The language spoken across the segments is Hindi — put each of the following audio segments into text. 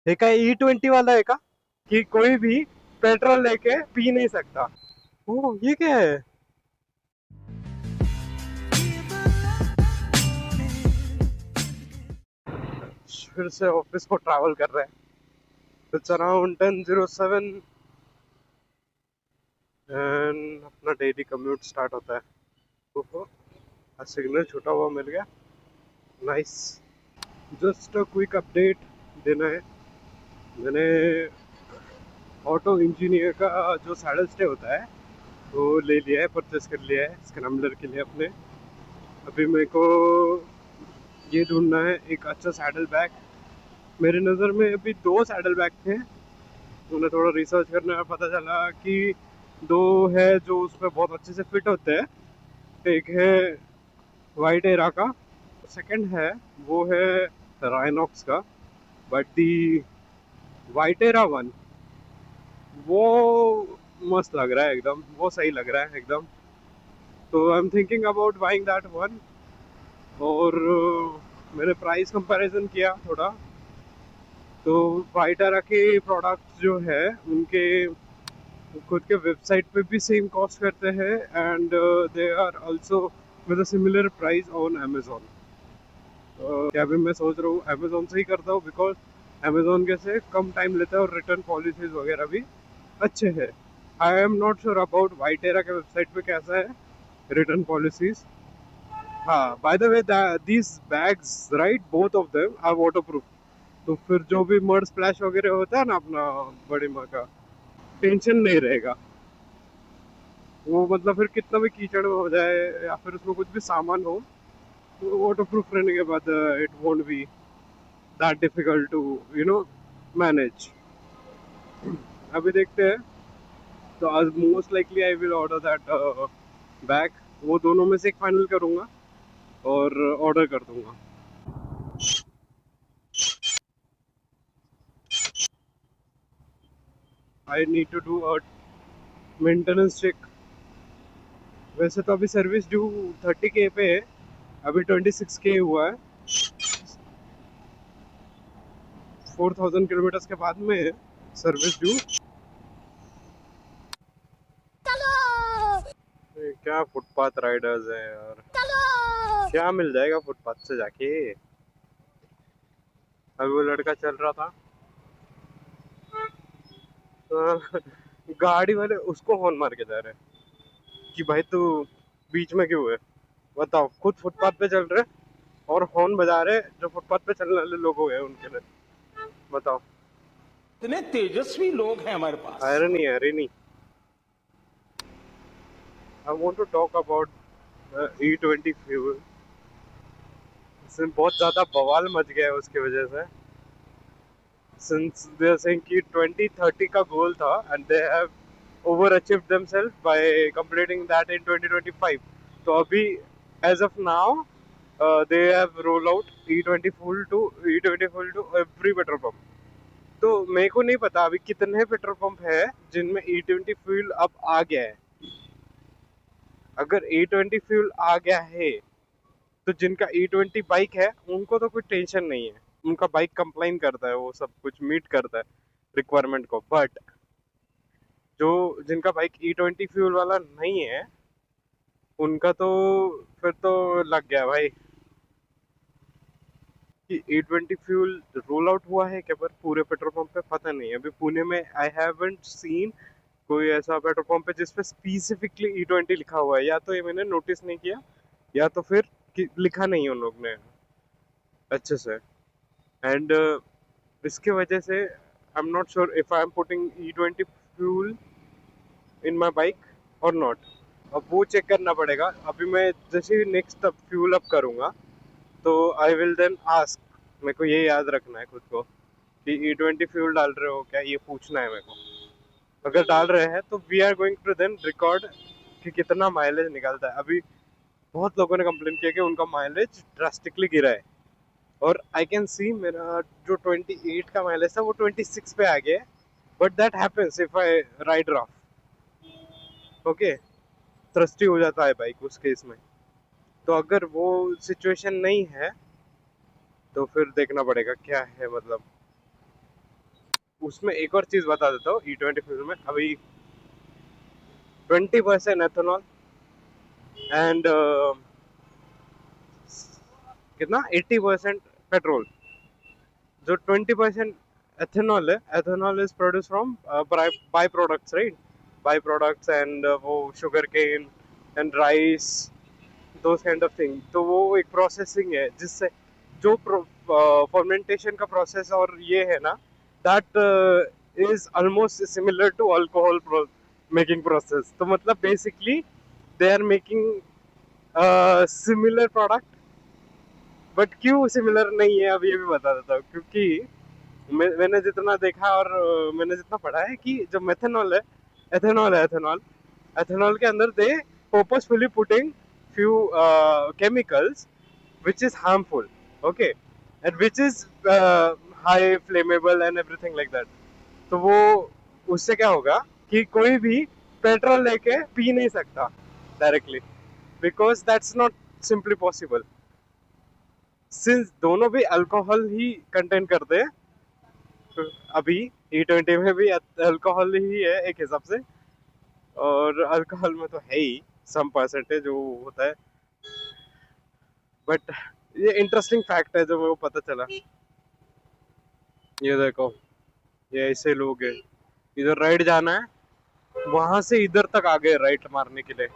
एक E20 वाला है का कि कोई भी पेट्रोल लेके पी नहीं सकता। ओ ये क्या है? फिर से ऑफिस को ट्रैवल कर रहे हैं। इट्स अराउंड 10:07 एंड अपना डेली कम्यूट स्टार्ट होता है। ओहो, सिग्नल छूटा हुआ मिल गया। Nice. Just a quick update देना है। मैंने ऑटो इंजीनियर का जो सैडल स्टे होता है वो ले लिया है, परचेस कर लिया है स्क्रैम्बलर के लिए अपने। अभी मेरे को ये ढूंढना है एक अच्छा सैडल बैग। मेरे नज़र में अभी दो सैडल बैग थे। उन्हें थोड़ा रिसर्च करने में पता चला कि दो है जो उसमें बहुत अच्छे से फिट होते हैं। एक है वाइट एरा का, सेकंड है वो है राइनॉक्स का। But the white era one वो मस्त लग रहा है एकदम, वो सही लग रहा है एकदम। तो I am thinking about buying that one. और मैंने प्राइस कंपैरिजन किया थोड़ा। तो वाइटारा के प्रोडक्ट्स जो है उनके खुद के वेबसाइट पे भी सेम कॉस्ट करते हैं and they are also with a similar price on Amazon. क्या भी मैं सोच रहा हूँ अमेजोन से ही करता हूँ, बिकॉज अमेजोन के से कम टाइम लेता है और रिटर्न पॉलिसीज वगैरह भी अच्छे हैं। I am not sure about वाइटेरा के वेबसाइट पे कैसा है रिटर्न पॉलिसीज। हाँ, by the way these bags right both of them are waterproof. तो फिर जो भी मड स्प्लैश वगैरह होता है ना अपना बड़ी माँ का, टेंशन नहीं रहेगा। वो मतलब फिर कितना भी कीचड़ में हो जाए या फिर उसमें कुछ भी सामान हो, तो वाटर प्रूफ रहने के बाद it won't be that difficult to manage. अभी देखते हैं। तो आज most likely I will order that bag. वो दोनों में से एक फाइनल करूँगा और ऑर्डर कर दूंगा। I need to do a maintenance check. वैसे तो अभी सर्विस ड्यू 30K पे है, अभी 26K हुआ है। 4000 किलोमीटर के बाद में सर्विस ड्यू। क्या फुटपाथ राइडर्स है यार, क्या मिल जाएगा फुटपाथ से जाके। अभी वो लड़का चल रहा था तो गाड़ी वाले उसको हॉर्न मार के जा रहे हैं कि भाई तू बीच में क्यों है। बताओ, खुद फुटपाथ पे चल रहे और हॉर्न बजा रहे जो फुटपाथ पे चलने वाले लोग हो गए उनके लिए। बताओ, इतने तेजस्वी लोग हैं हमारे पास। आयरनी है नहीं। I want to talk about E20 fuel. इसमें बहुत ज्यादा बवाल मच गया है उसकी वजह से। सिंस दे आर सेइंग कि 2030 का गोल था and they have over achieved themselves by completing that in 2025। तो अभी as of now they have roll out E20 fuel to every petrol pump. तो मेरे को नहीं पता अभी कितने पेट्रोल पंप है जिनमें E20 फ्यूल अब आ गया है। अगर E20 फ्यूल आ गया है तो जिनका E20 बाइक है उनको तो कोई टेंशन नहीं है। उनका बाइक कंप्लाइन करता है, वो सब कुछ मीट करता है रिक्वायरमेंट को। बट जो जिनका बाइक E20 फ्यूल वाला नहीं है उनका तो फिर तो लग गया भाई। कि E20 फ्यूल रोल आउट हुआ है क्या पर पूरे पेट्रोल पंप पे पता नहीं। अभी पुणे में आई हैवंट सीन कोई ऐसा पेट्रोल पंप है जिसपे स्पेसिफिकली E20 लिखा हुआ है। या तो ये मैंने नोटिस नहीं किया या तो फिर लिखा नहीं है उन लोग ने अच्छे से। एंड इसके वजह से आई am not sure if I am putting E20 fuel in my bike और नॉट। अब वो चेक करना पड़ेगा। अभी मैं जैसे ही नेक्स्ट फ्यूल अप करूँगा तो आई विल देन आस्क। मेरे को ये याद रखना है खुद को कि E20 फ्यूल डाल रहे हो क्या, ये पूछना है मेरे को। अगर डाल रहे हैं तो we are going to then record कि कितना माइलेज निकलता है। अभी बहुत लोगों ने कंप्लेन किया कि उनका माइलेज ड्रास्टिकली गिरा है और आई कैन सी मेरा जो 28 का माइलेज था वो 26 पे आ गया है। But that happens if I ride rough. Okay, thirsty हो जाता है बाइक उस केस में। तो अगर वो सिचुएशन नहीं है तो फिर देखना पड़ेगा क्या है मतलब। उसमें एक और चीज़ बता देता हूँ, E20 फ्यूल में अभी 20% एथेनॉल एंड कितना 80% पेट्रोल। जो 20% एथेनॉल है, ethanol is produce from by products, right? By products and वो sugarcane and rice, those kind of thing. तो वो एक प्रोसेसिंग है जिससे जो फर्मेंटेशन का प्रोसेस और ये है ना, that is almost similar to alcohol making process. तो मतलब basically they are making similar product, but क्यों सिमिलर नहीं है अब ये भी बता देता हूँ। क्योंकि मैंने जितना देखा और मैंने जितना पढ़ा है कि जो मेथेनॉल है, एथेनॉल एथेनॉल के अंदर दे purposefully putting few chemicals which is harmful, okay, and which is high flammable and everything like that। तो वो उससे क्या होगा कि कोई भी पेट्रोल लेके पी नहीं सकता directly, because that's not simply possible, since दोनों भी अल्कोहल ही कंटेन करते हैं। तो अभी E20 में भी अल्कोहल ही है एक हिसाब से, और अल्कोहल में तो है ही सम परसेंटेज जो होता है। बट ये इंटरेस्टिंग फैक्ट है जो मेरे को पता चला। ये देखो, ये ऐसे लोग हैं, इधर राइट जाना है, वहां से इधर तक आ गए राइट मारने के लिए।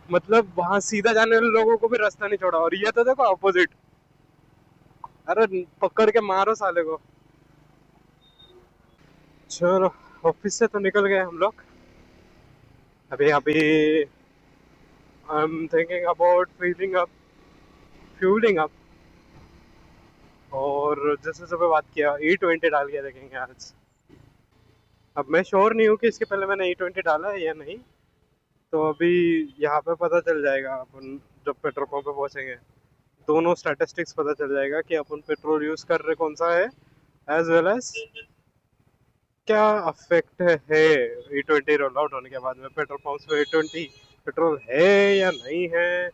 मतलब वहां सीधा जाने वाले लोगों को भी रास्ता नहीं छोड़ा, और ये तो देखो अपोजिट। अरे पकड़ के मारो साले को। चलो, ऑफिस से तो निकल गए हम लोग। अभी अभी I am thinking about fuelling up, और जैसे सुबह बात किया E20 डाल के देखेंगे आज। अब मैं श्योर नहीं हूँ कि इसके पहले मैंने E20 डाला है या नहीं, तो अभी यहाँ पे पता चल जाएगा अपन जब पेट्रोल पंप पे पहुँचेंगे। दोनों स्टैटिस्टिक्स पता चल जाएगा कि अपन पेट्रोल यूज कर रहे कौन सा है, एज वेल एज क्या अफेक्ट है E20 रोल आउट होने के बाद में पेट्रोल पंप्स पे E20 पेट्रोल है या नहीं है।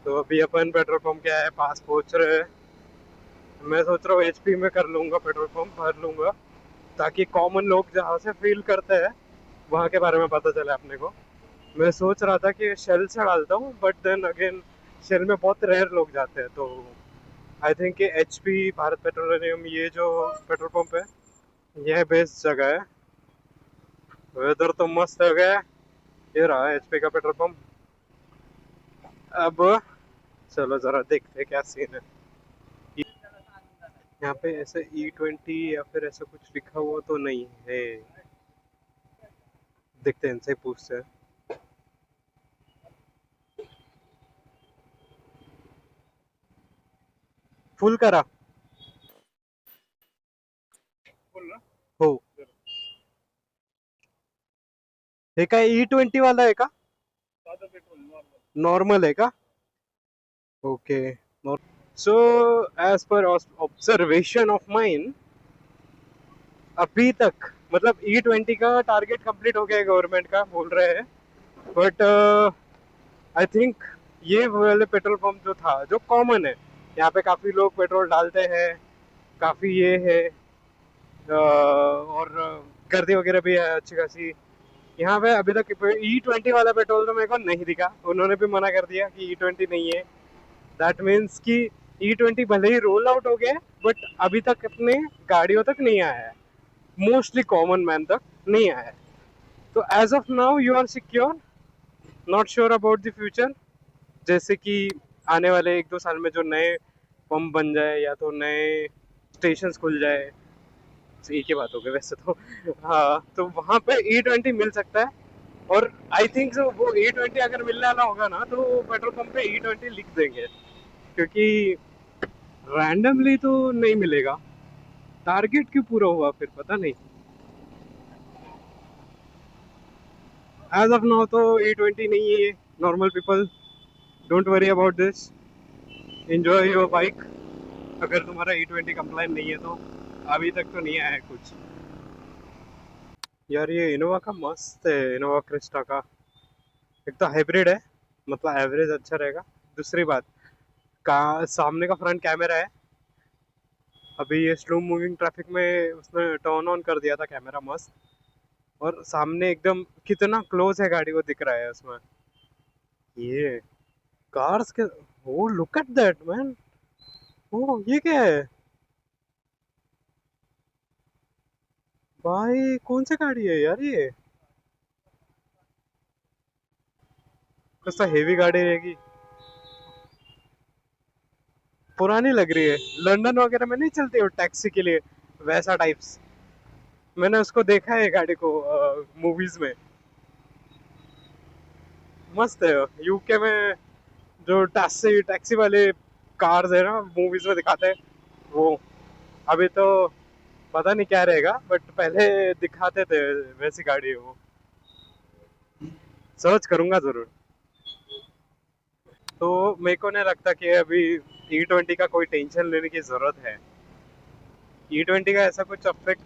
तो अभी अपन पेट्रोल पंप के है पास पहुंच रहे हैं। मैं सोच रहा हूँ HP में कर लूंगा, पेट्रोल पंप भर लूंगा, ताकि कॉमन लोग जहाँ से फील करते हैं वहाँ के बारे में पता चले अपने को। मैं सोच रहा था कि शेल से डालता हूँ, बट देन अगेन शेल में बहुत रेयर लोग जाते हैं। तो आई थिंक कि HP, भारत पेट्रोलियम, ये जो पेट्रोल पंप है यह बेस्ट जगह है। वेदर तो मस्त हो गया। ये रहा HP का पेट्रोल पंप। अब चलो जरा देखते हैं क्या सीन है। यहाँ पे ऐसे E20 या फिर ऐसा कुछ लिखा हुआ तो नहीं है, देखते हैं इनसे पूछते हैं। फुल करा हो, हे काय E20 वाला है का, नॉर्मल है का? Okay. So as per observation of mine, अभी तक मतलब E20 का टारगेट कंप्लीट हो गया है, गवर्नमेंट का बोल रहे हैं। बट आई थिंक ये वाले पेट्रोल पंप जो था, जो कॉमन है, यहाँ पे काफ़ी लोग पेट्रोल डालते हैं, काफ़ी ये है, और गर्दी वगैरह भी है अच्छी खासी। यहाँ पे अभी तक E20 वाला पेट्रोल तो मेरे को नहीं दिखा, उन्होंने भी मना कर दिया कि E20 नहीं है। दैट मीन्स कि E20 भले ही रोल आउट हो गया, बट अभी तक अपने गाड़ियों तक नहीं आया है, मोस्टली कॉमन मैन तक नहीं आया है। तो as of now you are secure, not sure about the future. जैसे कि आने वाले 1-2 साल में जो नए पंप बन जाए या तो नए स्टेशन खुल जाए, एक ही बात हो गई वैसे तो। हाँ, तो वहाँ पे E20 मिल सकता है। और आई थिंक सो वो E20 अगर मिलने वाला होगा ना, तो पेट्रोल पंप पे E20 लिख देंगे, क्योंकि रैंडमली तो नहीं मिलेगा। टारगेट क्यों पूरा हुआ फिर पता नहीं। एज ऑफ नाउ तो E20 नहीं है। Normal people, don't worry about this, enjoy your bike. अगर तुम्हारा E20 कंप्लाइन नहीं है तो अभी तक तो नहीं आया है कुछ। यार ये इनोवा का मस्त है, इनोवा क्रिस्टा का। एक तो हाइब्रिड है, मतलब एवरेज अच्छा रहेगा। दूसरी बात, का सामने का फ्रंट कैमरा है, अभी ये स्लो मूविंग ट्रैफिक में उसने टर्न ऑन कर दिया था कैमरा मस्त, और सामने एकदम कितना क्लोज है गाड़ी को दिख रहा है उसमें। ये कार्स के, oh look at that man, oh ये क्या है भाई, कौन सी गाड़ी है यार ये, कुछ तो हेवी गाड़ी रहेगी, पुरानी लग रही है, लंदन वगैरह में नहीं चलती वो टैक्सी के लिए, वैसा टाइप्स। मैंने उसको देखा है गाड़ी को मूवीज में, मस्त है। यूके में जो टैक्सी टैक्सी वाले कार्स है ना, मूवीज में दिखाते हैं वो। अभी तो पता नहीं क्या रहेगा, बट पहले दिखाते थे वैसी गाड़ी है वो। सर्च करूंगा जरूर। तो मेरे को नहीं लगता कि अभी E20 का कोई टेंशन लेने की जरूरत है। E20 का ऐसा कुछ अफेक्ट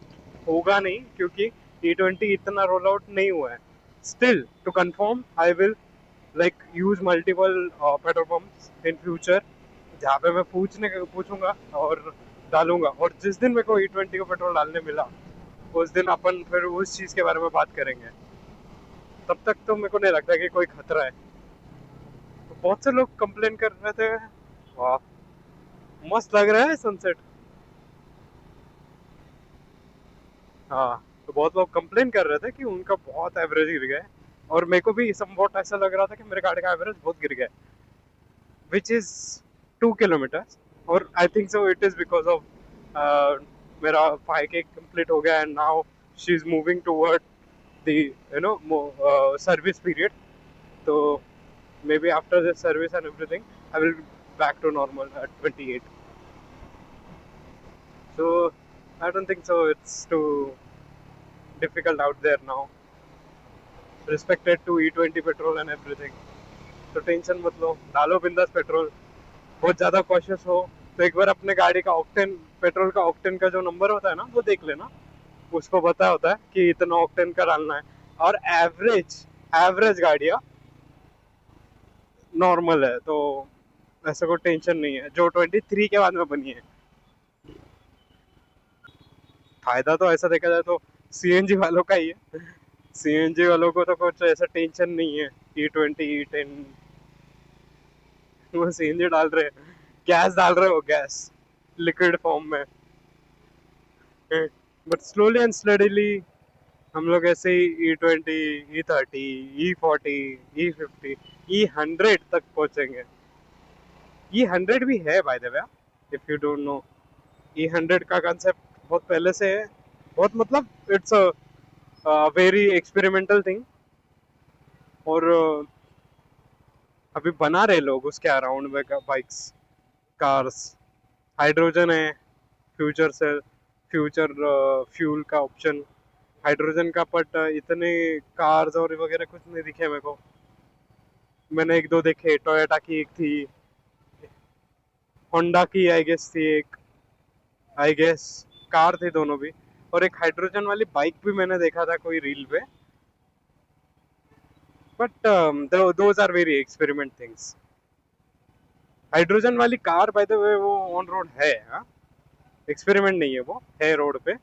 होगा नहीं, क्योंकि E20 इतना रोल आउट नहीं हुआ है। Still to confirm I will like use multiple petrol pumps in future, जहाँ पे मैं पूछूंगा और डालूंगा। और जिस दिन मेरे को E20 को पेट्रोल डालने मिला, उस दिन अपन फिर उस चीज़ के बारे में बात करेंगे। तब तक तो मेरे को नहीं लगता कि कोई खतरा है। तो बहुत से लोग कंप्लेन कर रहे थे, वाह मस्त लग रहा है सनसेट। हाँ, तो बहुत लोग कंप्लेन कर रहे थे कि उनका बहुत एवरेज गिर गया है, और मेरे को भी समवॉट ऐसा लग रहा था कि मेरे गाड़ी का एवरेज बहुत गिर गया है, विच इज 2 किलोमीटर। और I think so it is because of मेरा 5K कंप्लीट हो गया, and now she is moving toward the service period. तो maybe after this service and everything I will back to normal at 28. So I don't think so it's too difficult out there now, respected to E20 petrol and everything. तो टेंशन मत लो, डालो बिंदास पेट्रोल। बहुत ज़्यादा कॉशियस हो तो एक बार अपने गाड़ी का ऑक्टेन, पेट्रोल का ऑक्टेन का जो नंबर होता है ना, वो देख लेना। उसको पता होता है कि इतना ऑक्टेन का डालना है। और एवरेज एवरेज गाड़ियाँ नॉर्मल है, तो ऐसा कोई टेंशन नहीं है जो 23 के बाद में बनी है। फायदा तो ऐसा देखा जाए तो CNG वालों का ही है। CNG वालों को तो कुछ ऐसा टेंशन नहीं है। E20 E10 वो CNG डाल रहे हैं, गैस डाल रहे हो, गैस लिक्विड फॉर्म में। बट स्लोली एंड स्टडीली हम लोग ऐसे ही E20 E30 E40 E50 E100 तक पहुंचेंगे। E100 भी है bye the way, if you don't know. E100 का कंसेप्ट बहुत पहले से है, बहुत मतलब it's a very experimental thing. और अभी बना रहे लोग उसके अराउंड में बाइक्स, कार्स। हाइड्रोजन है, फ्यूचर से फ्यूचर फ्यूल का ऑप्शन हाइड्रोजन का, बट इतने कार्स और वगैरह कुछ नहीं दिखे मेरे को। मैंने एक दो देखे, टोयोटा की एक थी, होंडा की आई गेस थी एक, आई गेस कार थी दोनों भी। और एक हाइड्रोजन वाली बाइक भी मैंने देखा था कोई रील पे, but those are very experiment things. Hydrogen वाली कार बाय द वे वो ऑन रोड है, हाँ, एक्सपेरिमेंट नहीं है, वो है रोड पे,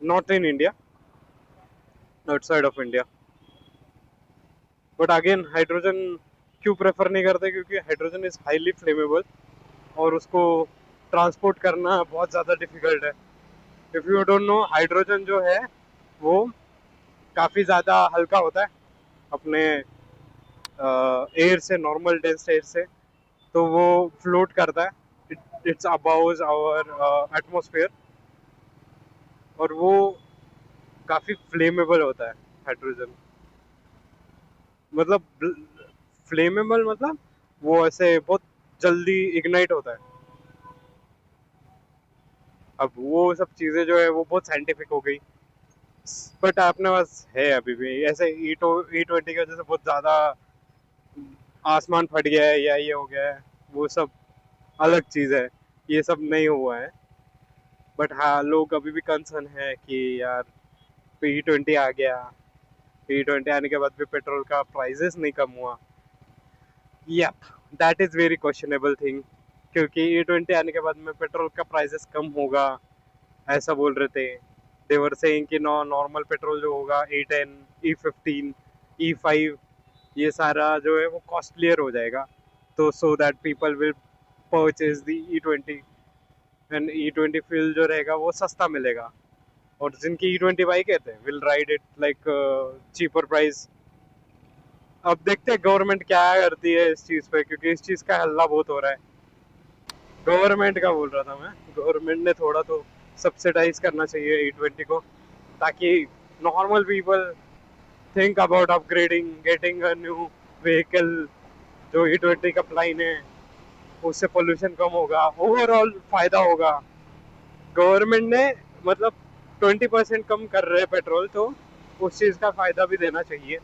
not in India, outside of India. But again hydrogen क्यों प्रेफर नहीं करते, क्योंकि हाइड्रोजन इज हाईली फ्लेमेबल, और उसको ट्रांसपोर्ट करना बहुत ज़्यादा डिफिकल्ट है। If you don't know, hydrogen जो है वो काफ़ी ज़्यादा हल्का होता है अपने एयर से, नॉर्मल डेंस एयर से। तो वो फ्लोट करता है, इट्स अबाउज आवर एटमोसफेयर, और वो काफ़ी फ्लेमेबल होता है हाइड्रोजन। मतलब फ्लेमेबल मतलब वो ऐसे बहुत जल्दी इग्नाइट होता है। अब वो सब चीज़ें जो है वो बहुत साइंटिफिक हो गई, बट अपने पास है अभी भी ऐसे E20 की वजह से बहुत ज़्यादा आसमान फट गया है या ये हो गया है, वो सब अलग चीज़ है, ये सब नहीं हुआ है। बट हाँ, लोग अभी भी कंसर्न है कि यार E20 आ गया, E20 आने के बाद भी पेट्रोल का प्राइसेस नहीं कम हुआ। Yup, that is very questionable thing. क्योंकि E20 आने के बाद में पेट्रोल का प्राइसेस कम होगा, ऐसा बोल रहे थे। देवर सेइंग कि नॉर्मल पेट्रोल जो होगा E10, E15, E5, ये सारा जो है वो कॉस्टलियर हो जाएगा, तो so that people will purchase the E20, and E20 fuel जो रहेगा वो सस्ता मिलेगा, और जिनकी E20 बाइक है will ride it like cheaper price. अब देखते हैं गवर्नमेंट क्या करती है इस चीज़ पे, क्योंकि इस चीज़ का हल्ला बहुत हो रहा है। गवर्नमेंट का बोल रहा था मैं, गवर्नमेंट ने थोड़ा तो सब्सिडाइज करना चाहिए E20 को, ताकि normal people think about upgrading, getting a new vehicle. जो E20 का प्लान है उससे पोल्यूशन कम होगा, ओवरऑल फायदा होगा। गवर्नमेंट ने मतलब 20% कम कर रहे हैं पेट्रोल, तो उस चीज़ का फायदा भी देना चाहिए।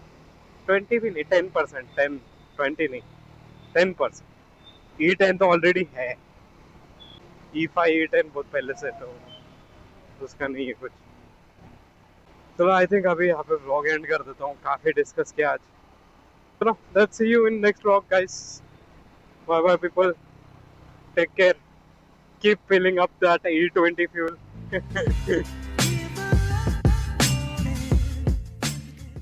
20 भी नहीं, 10%, 20 नहीं, 10%। E10 तो ऑलरेडी है, E5 E10 बहुत पहले से, तो उसका नहीं है कुछ। चलो आई थिंक अभी यहाँ पे व्लॉग एंड कर देता हूँ, काफ़ी डिस्कस किया आज। चलो let's see you in next vlog guys, bye bye people, take care, keep filling up that E20 fuel.